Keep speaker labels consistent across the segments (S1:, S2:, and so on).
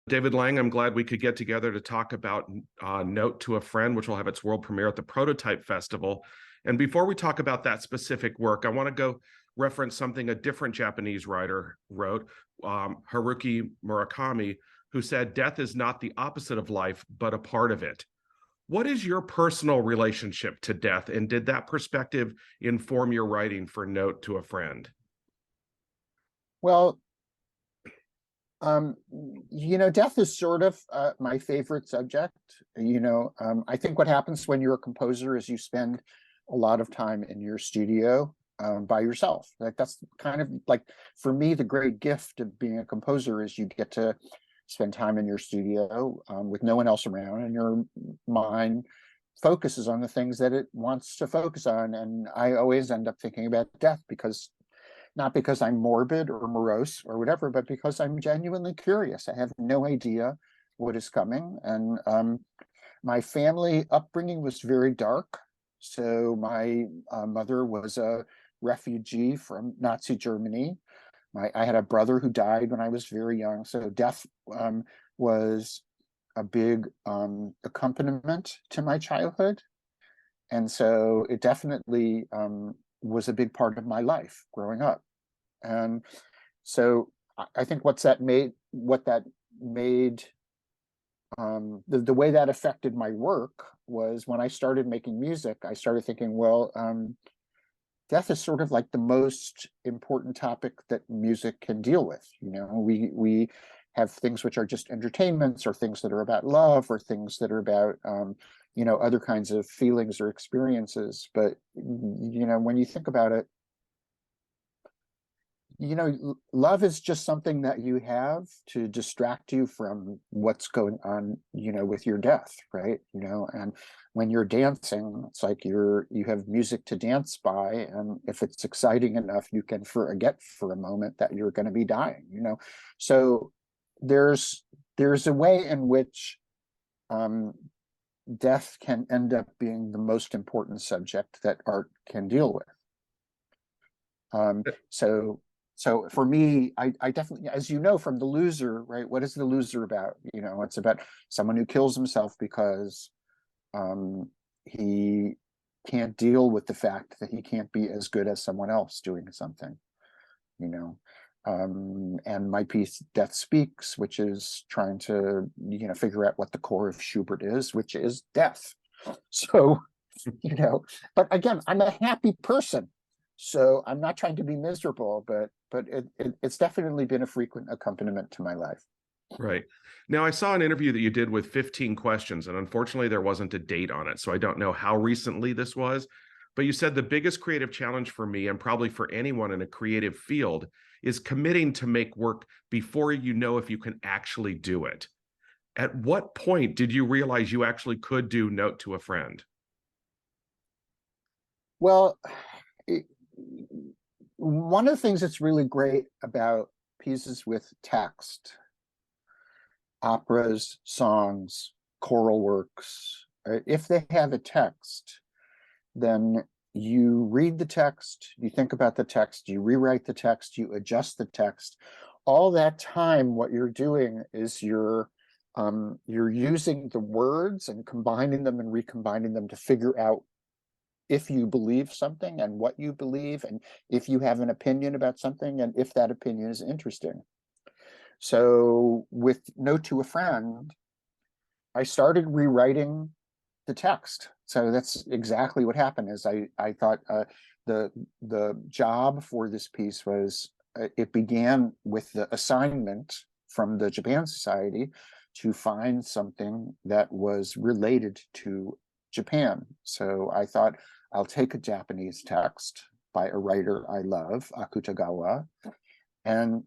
S1: David Lang, I'm glad we could get together to talk about Note to a Friend, which will have its world premiere at the Prototype Festival. And before we talk about that specific work, I want to go reference something a different Japanese writer wrote, Haruki Murakami, who said, "Death is not the opposite of life, but a part of it." What is your personal relationship to death, and did that perspective inform your writing for Note to a Friend?
S2: Well, death is sort of my favorite subject. I think what happens when you're a composer is you spend a lot of time in your studio by yourself. Like that's kind of like, for me, the great gift of being a composer is you get to spend time in your studio with no one else around, and your mind focuses on the things that it wants to focus on. And I always end up thinking about death, because not because I'm morbid or morose or whatever, but because I'm genuinely curious. I have no idea what is coming. And my family upbringing was very dark. So my mother was a refugee from Nazi Germany. I had a brother who died when I was very young. So death was a big accompaniment to my childhood. And so it definitely was a big part of my life growing up. And so I think what that made, the way that affected my work was when I started making music, I started thinking, well, death is sort of like the most important topic that music can deal with. We have things which are just entertainments, or things that are about love, or things that are about other kinds of feelings or experiences. But when you think about it, love is just something that you have to distract you from what's going on, with your death, right? And when you're dancing, it's like you have music to dance by, and if it's exciting enough, you can forget for a moment that you're going to be dying. So there's a way in which death can end up being the most important subject that art can deal with. So for me, I definitely, as you know from The Loser, right? What is The Loser about? It's about someone who kills himself because he can't deal with the fact that he can't be as good as someone else doing something. And my piece, Death Speaks, which is trying to, figure out what the core of Schubert is, which is death. So, but again, I'm a happy person. So I'm not trying to be miserable, but it's definitely been a frequent accompaniment to my life.
S1: Right. Now, I saw an interview that you did with 15 questions, and unfortunately, there wasn't a date on it. So I don't know how recently this was, but you said the biggest creative challenge for me, and probably for anyone in a creative field, is committing to make work before you know if you can actually do it. At what point did you realize you actually could do Note to a Friend?
S2: Well, one of the things that's really great about pieces with text, operas, songs, choral works, if they have a text, then you read the text, you think about the text, you rewrite the text, you adjust the text. All that time, what you're doing is you're using the words and combining them and recombining them to figure out if you believe something and what you believe, and if you have an opinion about something, and if that opinion is interesting. So with Note to a Friend, I started rewriting the text. So that's exactly what happened. Is I thought the job for this piece was, it began with the assignment from the Japan Society to find something that was related to Japan. So I thought, I'll take a Japanese text by a writer I love, Akutagawa, and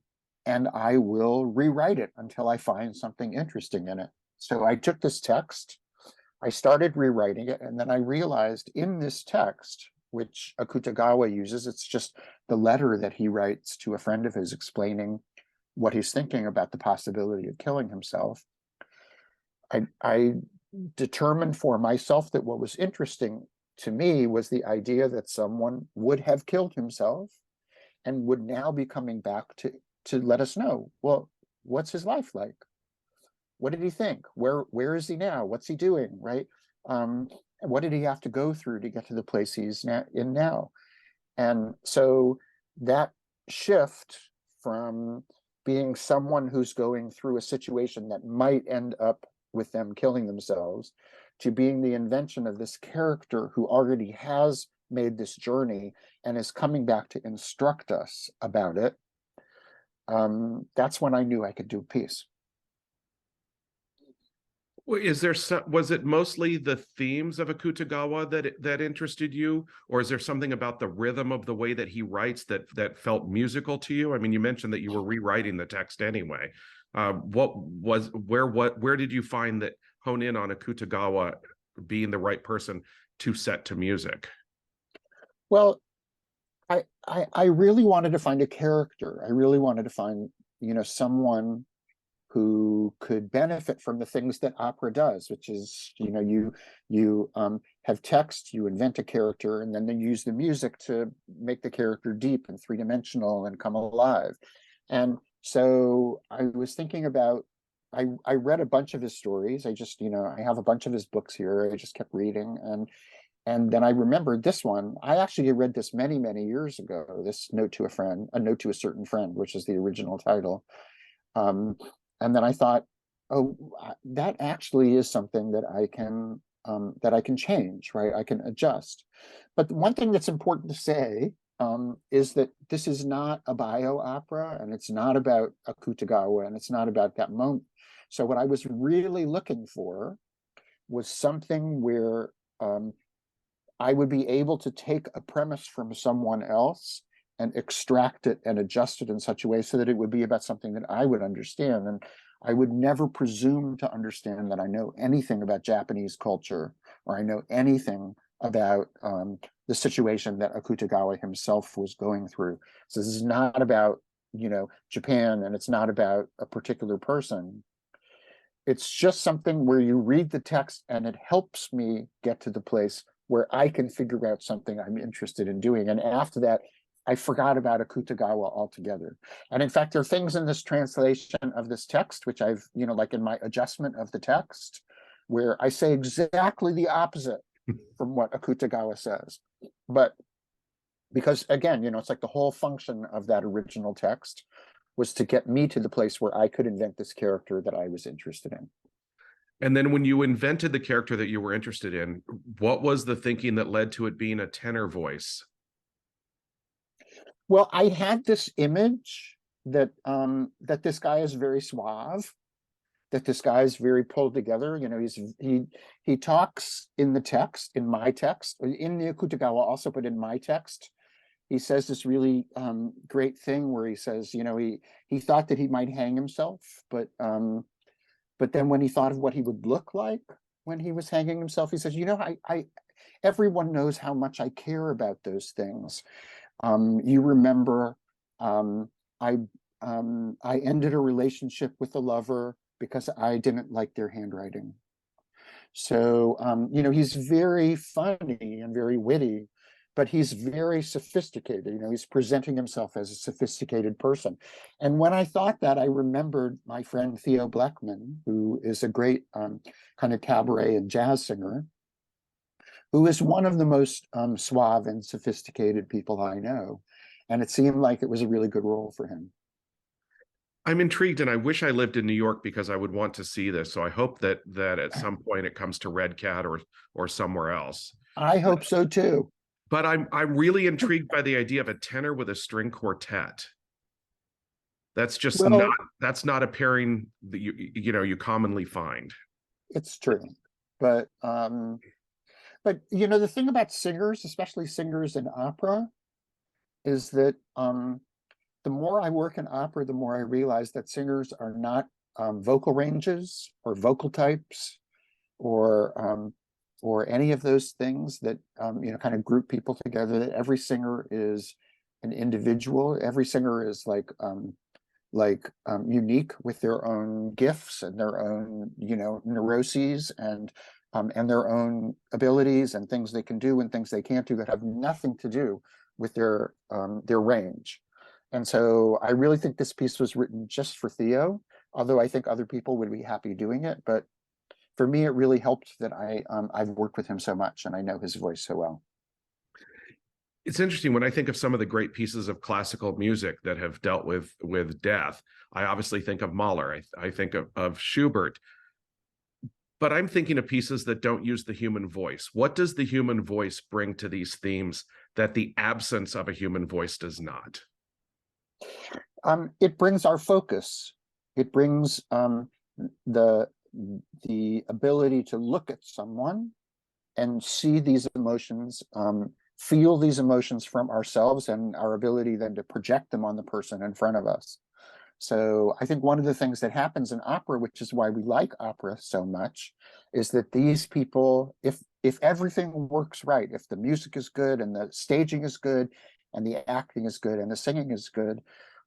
S2: I will rewrite it until I find something interesting in it. So I took this text, I started rewriting it, and then I realized in this text, which Akutagawa uses, it's just the letter that he writes to a friend of his explaining what he's thinking about the possibility of killing himself. I determined for myself that what was interesting to me was the idea that someone would have killed himself and would now be coming back to let us know, well, what's his life like? what did he think? Where is he now? What's he doing? Right? What did he have to go through to get to the place he's in now? And so that shift from being someone who's going through a situation that might end up with them killing themselves to being the invention of this character who already has made this journey and is coming back to instruct us about it, that's when I knew I could do a piece.
S1: Well, was it mostly the themes of Akutagawa that interested you, or is there something about the rhythm of the way that he writes that felt musical to you? I mean, you mentioned that you were rewriting the text anyway. Where did you find that hone in on Akutagawa being the right person to set to music?
S2: Well, I really wanted to find a character. I really wanted to find, someone who could benefit from the things that opera does, which is, you have text, you invent a character, and then they use the music to make the character deep and three-dimensional and come alive. And so I was thinking about, I read a bunch of his stories. I just, I have a bunch of his books here. I just kept reading, and then I remembered this one. I actually read this many, many years ago, this Note to a Friend, A Note to a Certain Friend, which is the original title. And then I thought, oh, that actually is something that I can change, right? I can adjust. But one thing that's important to say is that this is not a bio opera, and it's not about Akutagawa, and it's not about that moment. So what I was really looking for was something where I would be able to take a premise from someone else and extract it and adjust it in such a way so that it would be about something that I would understand. And I would never presume to understand that I know anything about Japanese culture, or I know anything about the situation that Akutagawa himself was going through. So this is not about, Japan, and it's not about a particular person. It's just something where you read the text and it helps me get to the place where I can figure out something I'm interested in doing. And after that, I forgot about Akutagawa altogether. And in fact, there are things in this translation of this text, which I've, like in my adjustment of the text, where I say exactly the opposite from what Akutagawa says. But because again, it's like the whole function of that original text was to get me to the place where I could invent this character that I was interested in.
S1: And then when you invented the character that you were interested in, what was the thinking that led to it being a tenor voice?
S2: Well, I had this image that that this guy is very suave, that this guy is very pulled together. He talks in the text, in my text, in the Akutagawa also, but in my text, he says this really great thing where he says, he thought that he might hang himself, but then when he thought of what he would look like when he was hanging himself, he says, I everyone knows how much I care about those things. You remember, I ended a relationship with a lover because I didn't like their handwriting. So, he's very funny and very witty, but he's very sophisticated. He's presenting himself as a sophisticated person. And when I thought that, I remembered my friend Theo Blackman, who is a great kind of cabaret and jazz singer, who is one of the most suave and sophisticated people I know. And it seemed like it was a really good role for him.
S1: I'm intrigued, and I wish I lived in New York because I would want to see this. So I hope that at some point it comes to Red Cat or somewhere else.
S2: I hope so too.
S1: But I'm really intrigued by the idea of a tenor with a string quartet. That's just not a pairing that you commonly find.
S2: It's true, but the thing about singers, especially singers in opera, is that the more I work in opera, the more I realize that singers are not vocal ranges or vocal types or any of those things that kind of group people together. That every singer is an individual. Every singer is unique with their own gifts and their own neuroses and their own abilities and things they can do and things they can't do that have nothing to do with their range. And so I really think this piece was written just for Theo, although I think other people would be happy doing it. But for me, it really helped that I've worked with him so much and I know his voice so well.
S1: It's interesting when I think of some of the great pieces of classical music that have dealt with death. I obviously think of Mahler. I think of Schubert, but I'm thinking of pieces that don't use the human voice. What does the human voice bring to these themes that the absence of a human voice does not?
S2: It brings our focus. It brings the ability to look at someone and see these emotions, feel these emotions from ourselves, and our ability then to project them on the person in front of us. So I think one of the things that happens in opera, which is why we like opera so much, is that these people, if everything works right, if the music is good and the staging is good and the acting is good and the singing is good,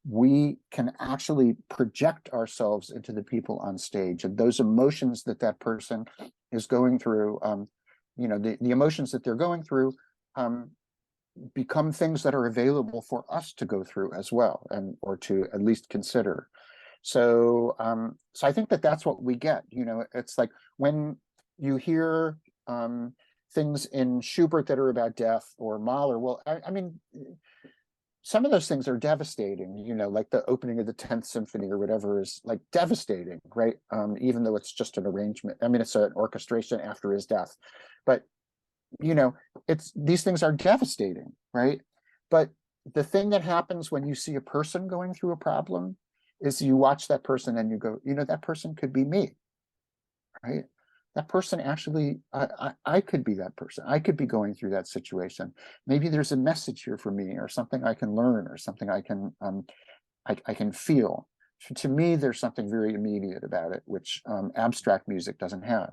S2: we can actually project ourselves into the people on stage, and those emotions that that person is going through, the emotions that they're going through become things that are available for us to go through as well, and or to at least consider. So so I think that that's what we get. It's like when you hear things in Schubert that are about death, or Mahler, well, I mean, some of those things are devastating, like the opening of the 10th symphony or whatever is like devastating, right? Even though it's just an arrangement. I mean, it's an orchestration after his death, but these things are devastating, right? But the thing that happens when you see a person going through a problem is you watch that person and you go, that person could be me, right? That person actually, I could be that person. I could be going through that situation. Maybe there's a message here for me, or something I can learn, or something I can feel. To me, there's something very immediate about it, which abstract music doesn't have.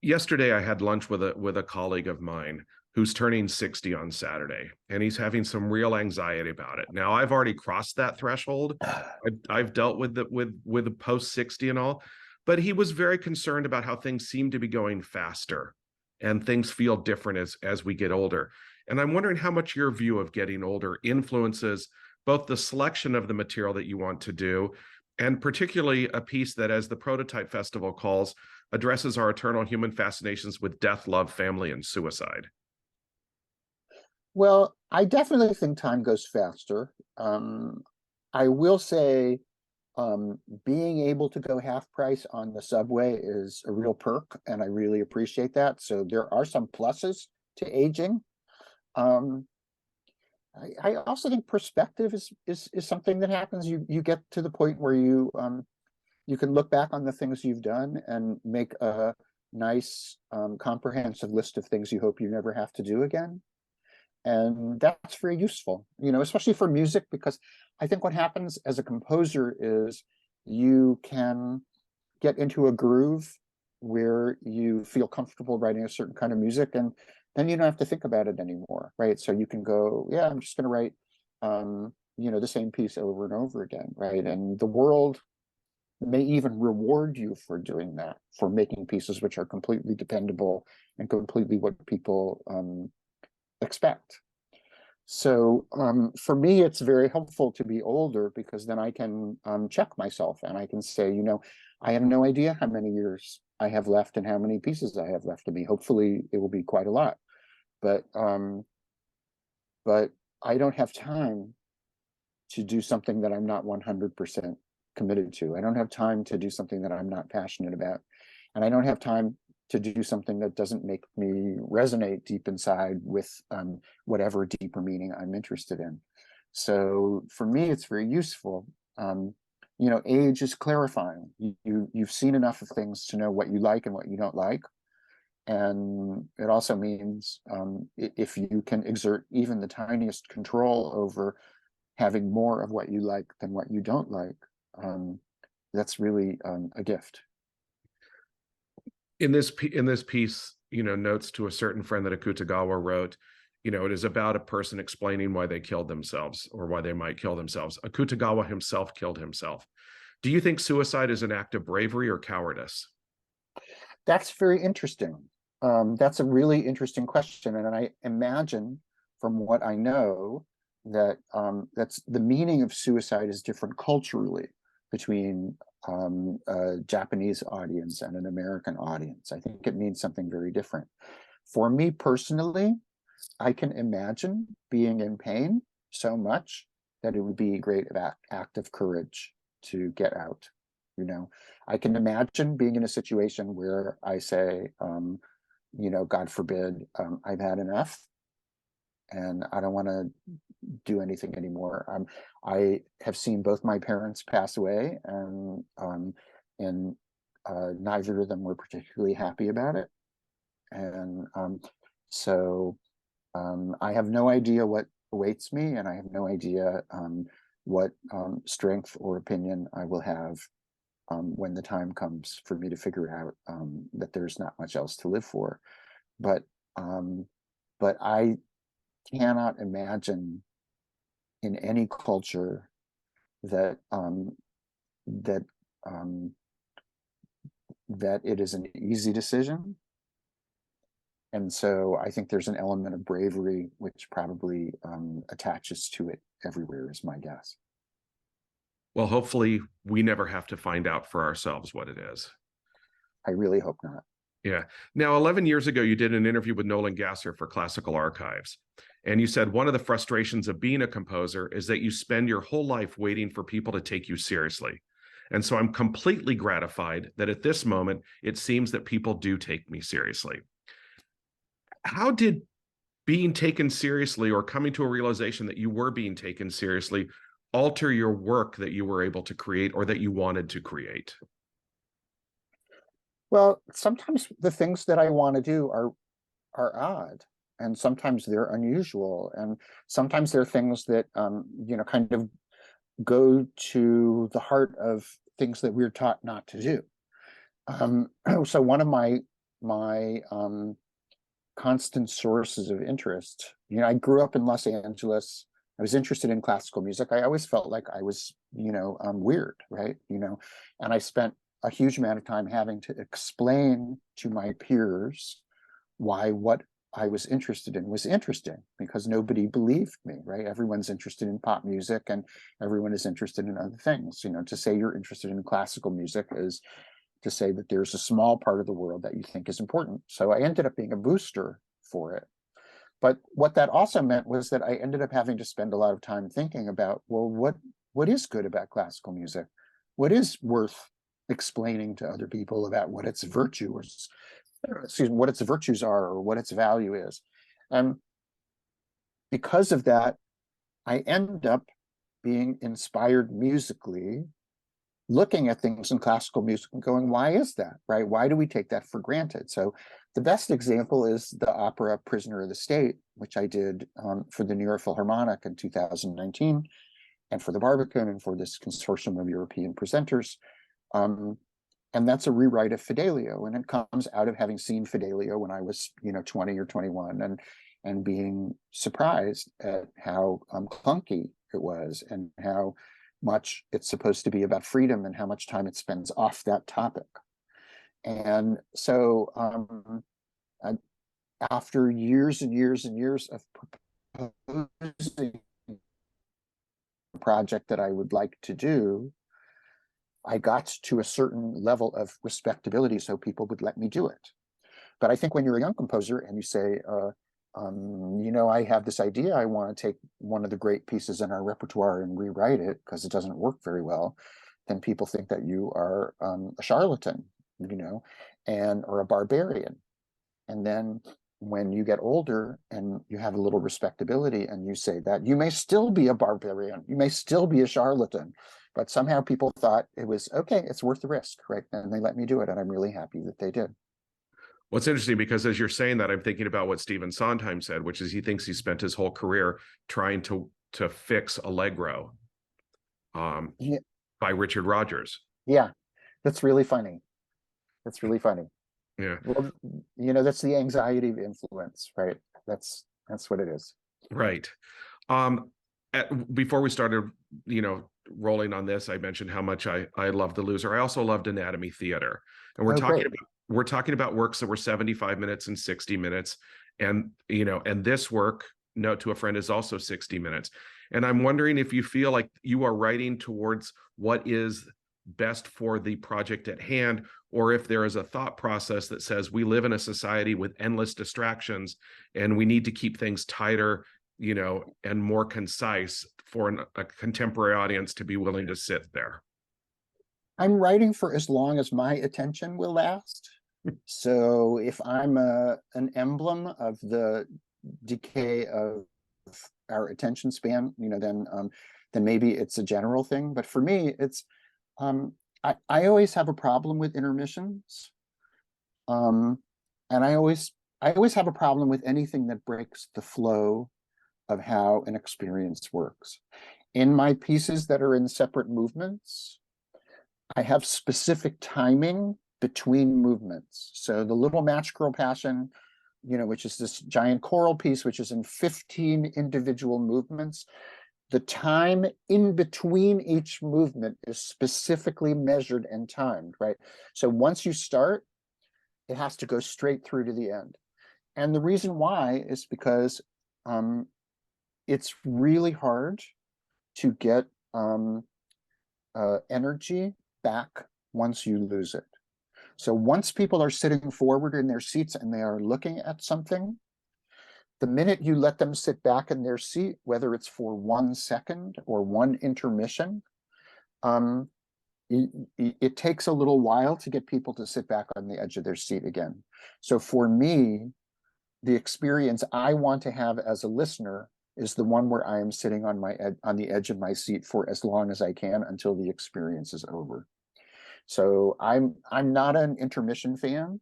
S1: Yesterday, I had lunch with a colleague of mine who's turning 60 on Saturday, and he's having some real anxiety about it. Now, I've already crossed that threshold. I've dealt with the post 60 and all, but he was very concerned about how things seem to be going faster and things feel different as we get older. And I'm wondering how much your view of getting older influences both the selection of the material that you want to do, and particularly a piece that, as the Prototype Festival calls, addresses our eternal human fascinations with death, love, family, and suicide.
S2: Well, I definitely think time goes faster. I will say being able to go half price on the subway is a real perk, and I really appreciate that. So there are some pluses to aging. I also think perspective is something that happens. You get to the point where you can look back on the things you've done and make a nice comprehensive list of things you hope you never have to do again. And that's very useful, especially for music, because I think what happens as a composer is you can get into a groove where you feel comfortable writing a certain kind of music, and then you don't have to think about it anymore, right? So you can go, yeah, I'm just going to write, the same piece over and over again, right? And the world may even reward you for doing that, for making pieces which are completely dependable and completely what people expect. So for me, it's very helpful to be older, because then I can check myself and I can say, I have no idea how many years I have left and how many pieces I have left of me. Hopefully it will be quite a lot, but I don't have time to do something that I'm not 100% committed to. I don't have time to do something that I'm not passionate about. And I don't have time to do something that doesn't make me resonate deep inside with whatever deeper meaning I'm interested in. So for me, it's very useful. Age is clarifying. You've seen enough of things to know what you like and what you don't like. And it also means if you can exert even the tiniest control over having more of what you like than what you don't like, that's really a gift.
S1: In this piece, notes to a certain friend that Akutagawa wrote, it is about a person explaining why they killed themselves or why they might kill themselves. Akutagawa himself killed himself. Do you think suicide is an act of bravery or cowardice?
S2: That's very interesting. That's a really interesting question. And I imagine, from what I know, that that's the meaning of suicide is different culturally. between a Japanese audience and an American audience. I think it means something very different. For me personally, I can imagine being in pain so much that it would be a great act of courage to get out. You know, I can imagine being in a situation where I say, you know, God forbid, I've had enough and I don't want to do anything anymore. I have seen both my parents pass away, and neither of them were particularly happy about it. And so I have no idea what awaits me, and I have no idea what strength or opinion I will have when the time comes for me to figure out that there's not much else to live for. But I cannot imagine in any culture that that it is an easy decision. And so I think there's an element of bravery which probably attaches to it everywhere, is my guess.
S1: Well, hopefully we never have to find out for ourselves what it is.
S2: I really hope not.
S1: Yeah. Now, 11 years ago, you did an interview with Nolan Gasser for Classical Archives. And you said one of the frustrations of being a composer is that you spend your whole life waiting for people to take you seriously. And so I'm completely gratified that at this moment, it seems that people do take me seriously. How did being taken seriously, or coming to a realization that you were being taken seriously, alter your work that you were able to create or that you wanted to create?
S2: Well, sometimes the things that I want to do are odd, and sometimes they're unusual, and sometimes they're things that you know, kind of go to the heart of things that we're taught not to do. So one of my constant sources of interest, you know, I grew up in Los Angeles. I was interested in classical music. I always felt like I was, you know, weird, right? You know, and I spent a huge amount of time having to explain to my peers why what I was interested in was interesting, because nobody believed me, right? Everyone's interested in pop music and everyone is interested in other things. You know, to say you're interested in classical music is to say that there's a small part of the world that you think is important. So I ended up being a booster for it. But what that also meant was that I ended up having to spend a lot of time thinking about, well, what is good about classical music? What is worth explaining to other people about what its virtue, or excuse me, what its virtues are, or what its value is? And because of that, I end up being inspired musically, looking at things in classical music and going, why is that, right? Why do we take that for granted? So the best example is the opera Prisoner of the State, which I did for the New York Philharmonic in 2019, and for the Barbican, and for this consortium of European presenters. And that's a rewrite of Fidelio, and it comes out of having seen Fidelio when I was, you know, 20 or 21, and being surprised at how clunky it was, and how much it's supposed to be about freedom, and how much time it spends off that topic. And so after years and years and years of proposing a project that I would like to do, I got to a certain level of respectability so people would let me do it. But I think when you're a young composer and you say, you know, I have this idea, I want to take one of the great pieces in our repertoire and rewrite it because it doesn't work very well, then people think that you are a charlatan, you know, or a barbarian. And then when you get older and you have a little respectability and you say that, you may still be a barbarian, you may still be a charlatan, but somehow people thought it was okay, it's worth the risk, right? And they let me do it, and I'm really happy that they did.
S1: Well, it's interesting because as you're saying that, I'm thinking about what Stephen Sondheim said, which is he thinks he spent his whole career trying to fix Allegro
S2: Yeah.
S1: by Richard Rodgers.
S2: Yeah, that's really funny. That's really funny.
S1: Yeah.
S2: Well, you know, that's the anxiety of influence, right? That's what it is.
S1: Right. Before we started, you know, rolling on this, I mentioned how much I loved The Loser. I also loved Anatomy Theater, and we're talking about works that were 75 minutes and 60 minutes, and you know, and this work, Note to a Friend, is also 60 minutes. And I'm wondering if you feel like you are writing towards what is best for the project at hand, or if there is a thought process that says we live in a society with endless distractions and we need to keep things tighter, and more concise for a contemporary audience to be willing to sit there.
S2: I'm writing for as long as my attention will last. So if I'm an emblem of the decay of our attention span, then maybe it's a general thing. But for me, it's I always have a problem with intermissions, and I always have a problem with anything that breaks the flow of how an experience works. In my pieces that are in separate movements, I have specific timing between movements. So the Little Match Girl Passion, which is this giant choral piece, which is in 15 individual movements, the time in between each movement is specifically measured and timed, right? So once you start, it has to go straight through to the end. And the reason why is because it's really hard to get energy back once you lose it. So once people are sitting forward in their seats and they are looking at something, the minute you let them sit back in their seat, whether it's for 1 second or one intermission, it takes a little while to get people to sit back on the edge of their seat again. So for me, the experience I want to have as a listener is the one where I am sitting on the edge of my seat for as long as I can until the experience is over. So I'm not an intermission fan,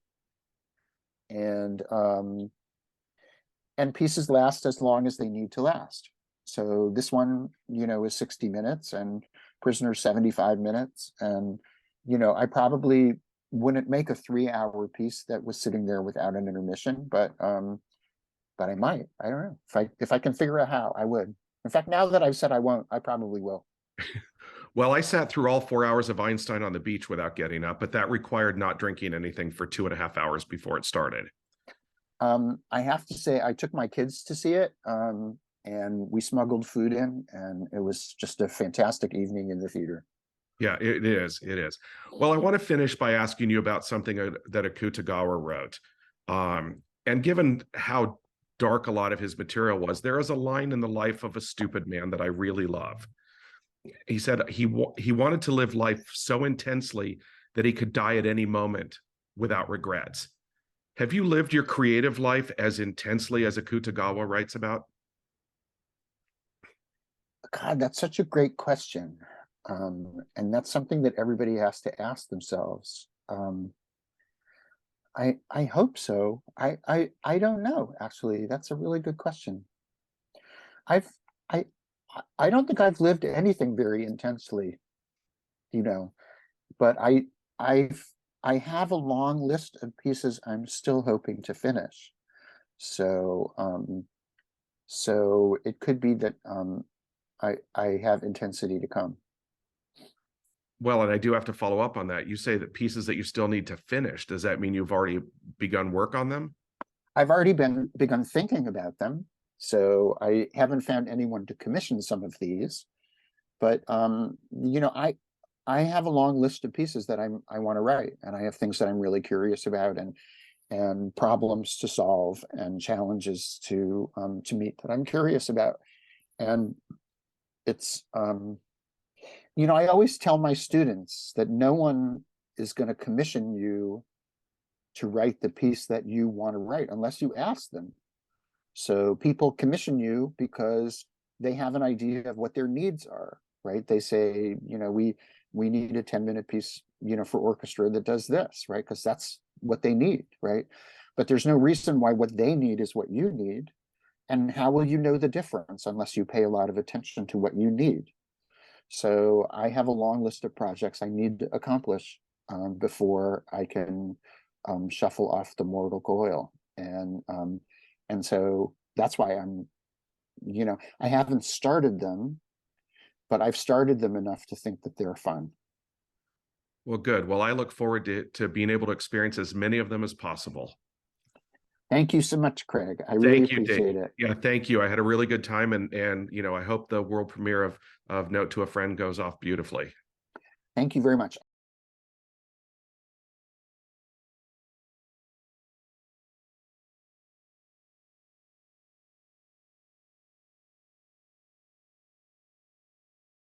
S2: and pieces last as long as they need to last. So this one, is 60 minutes, and Prisoner 75 minutes, and I probably wouldn't make a 3-hour piece that was sitting there without an intermission, but I might. I don't know. If I can figure out how, I would. In fact, now that I've said I won't, I probably will.
S1: Well, I sat through all 4 hours of Einstein on the beach without getting up, but that required not drinking anything for 2.5 hours before it started.
S2: I have to say, I took my kids to see it, and we smuggled food in, and it was just a fantastic evening in the theater.
S1: Yeah, it is. It is. Well, I want to finish by asking you about something that Akutagawa wrote. And given how dark a lot of his material was, there is a line in The Life of a Stupid Man that I really love. He said he wanted to live life so intensely that he could die at any moment without regrets. Have you lived your creative life as intensely as Akutagawa writes about?
S2: God, that's such a great question. And that's something that everybody has to ask themselves. I hope so. I don't know, actually. That's a really good question. I don't think I've lived anything very intensely, but I have a long list of pieces I'm still hoping to finish. So it could be that I have intensity to come.
S1: Well, and I do have to follow up on that. You say that pieces that you still need to finish. Does that mean you've already begun work on them?
S2: I've already begun thinking about them. So I haven't found anyone to commission some of these, but I have a long list of pieces that I want to write, and I have things that I'm really curious about, and problems to solve, and challenges to meet that I'm curious about. And it's I always tell my students that no one is going to commission you to write the piece that you want to write unless you ask them. So people commission you because they have an idea of what their needs are, right? They say, we need a 10-minute piece, for orchestra that does this, right? Because that's what they need, right? But there's no reason why what they need is what you need. And how will you know the difference unless you pay a lot of attention to what you need? So I have a long list of projects I need to accomplish before I can shuffle off the mortal coil. And so that's why I haven't started them, but I've started them enough to think that they're fun.
S1: Well, good. Well, I look forward to being able to experience as many of them as possible.
S2: Thank you so much, Craig. I really appreciate it.
S1: Yeah, thank you. I had a really good time, and I hope the world premiere of Note to a Friend goes off beautifully.
S2: Thank you very much.